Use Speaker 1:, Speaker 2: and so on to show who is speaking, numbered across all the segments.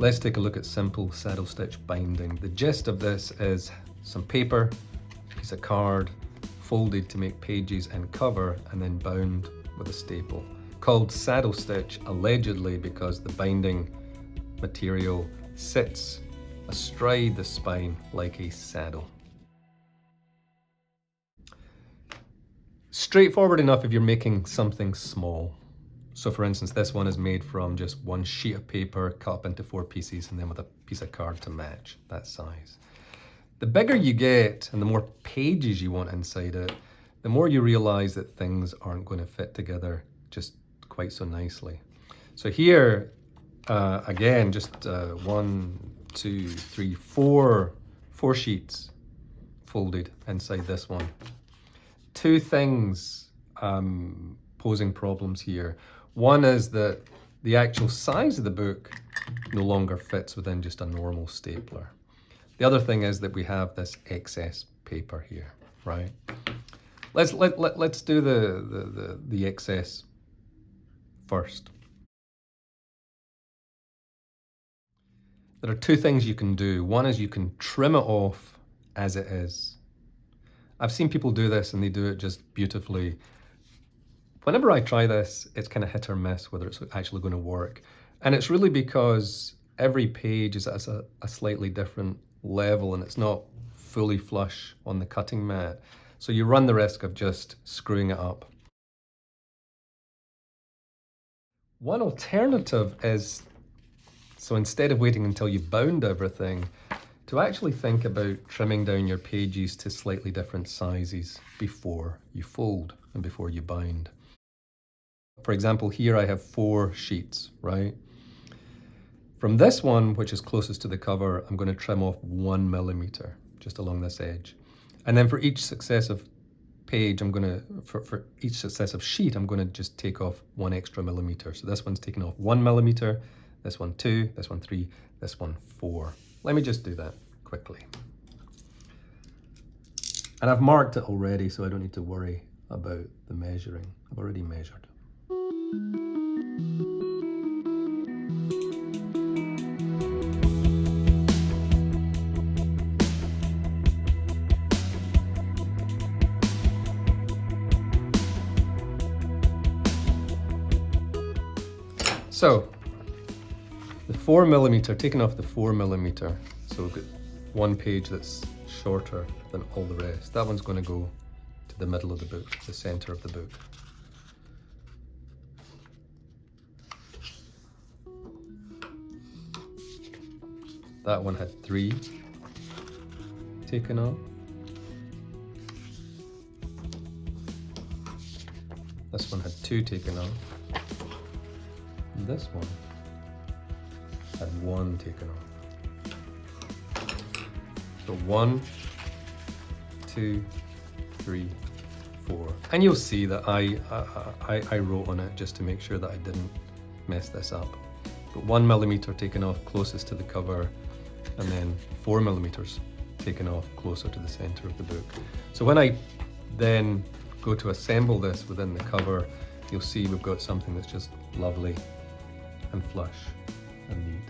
Speaker 1: Let's take a look at simple saddle stitch binding. The gist of this is some paper, piece of card, folded to make pages and cover, and then bound with a staple. Called saddle stitch allegedly because the binding material sits astride the spine like a saddle. Straightforward enough if you're making something small. So for instance, this one is made from just one sheet of paper cut up into 4 pieces and then with a piece of card to match that size. The bigger you get and the more pages you want inside it, the more you realize that things aren't going to fit together just quite so nicely. So here, again, just 1, 2, 3, 4 sheets folded inside this one. 2 things posing problems here. One is that the actual size of the book no longer fits within just a normal stapler. The other thing is that we have this excess paper here, right? Let's do the excess first. There are 2 things you can do. One is you can trim it off as it is. I've seen people do this and they do it just beautifully. Whenever I try this, it's kind of hit or miss whether it's actually going to work. And it's really because every page is at a slightly different level and it's not fully flush on the cutting mat. So you run the risk of just screwing it up. One alternative is, so instead of waiting until you've bound everything, to actually think about trimming down your pages to slightly different sizes before you fold and before you bind. For example, here I have 4 sheets, right? From this one, which is closest to the cover, I'm going to trim off 1 millimeter just along this edge. And then for each successive page, for each successive sheet, I'm going to just take off 1 extra millimeter. So this one's taken off 1 millimeter, this one 2, this one 3, this one 4. Let me just do that quickly. And I've marked it already, so I don't need to worry about the measuring. I've already measured. So, the 4 millimeter, taking off the 4 millimeter, so we've got one page that's shorter than all the rest. That one's going to go to the middle of the book, the center of the book. That one had 3 taken off. This one had 2 taken off. And this one had 1 taken off. So 1, 2, 3, 4. And you'll see that I wrote on it just to make sure that I didn't mess this up. But 1 millimeter taken off closest to the cover, and then 4 millimeters taken off closer to the center of the book. So when I then go to assemble this within the cover, you'll see we've got something that's just lovely and flush and neat.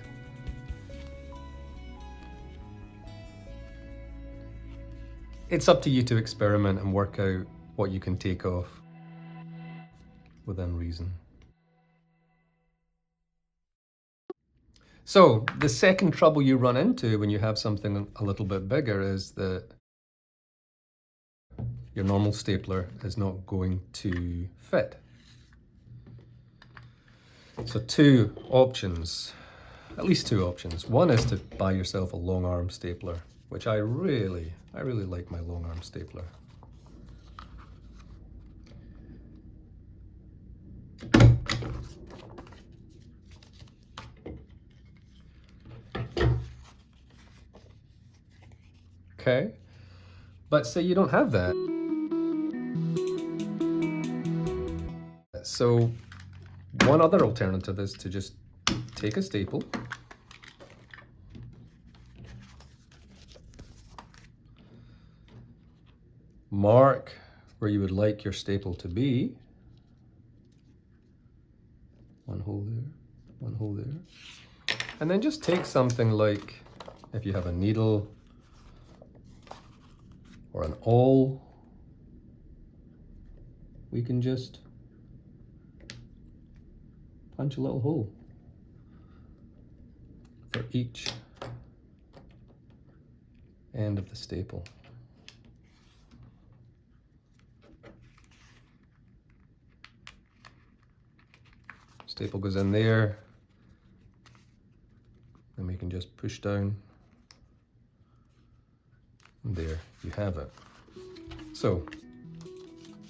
Speaker 1: It's up to you to experiment and work out what you can take off within reason. So the second trouble you run into when you have something a little bit bigger is that your normal stapler is not going to fit. So 2 options, at least 2 options. One is to buy yourself a long arm stapler, which I really like my long arm stapler. Okay, but say you don't have that. So one other alternative is to just take a staple, mark where you would like your staple to be, 1 hole there, 1 hole there, And then just take something like, if you have a needle or an awl, we can just punch a little hole for each end of the staple. Staple goes in there, and we can just push down, and there you have it. So,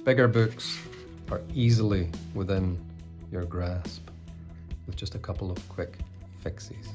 Speaker 1: bigger books are easily within your grasp with just a couple of quick fixes.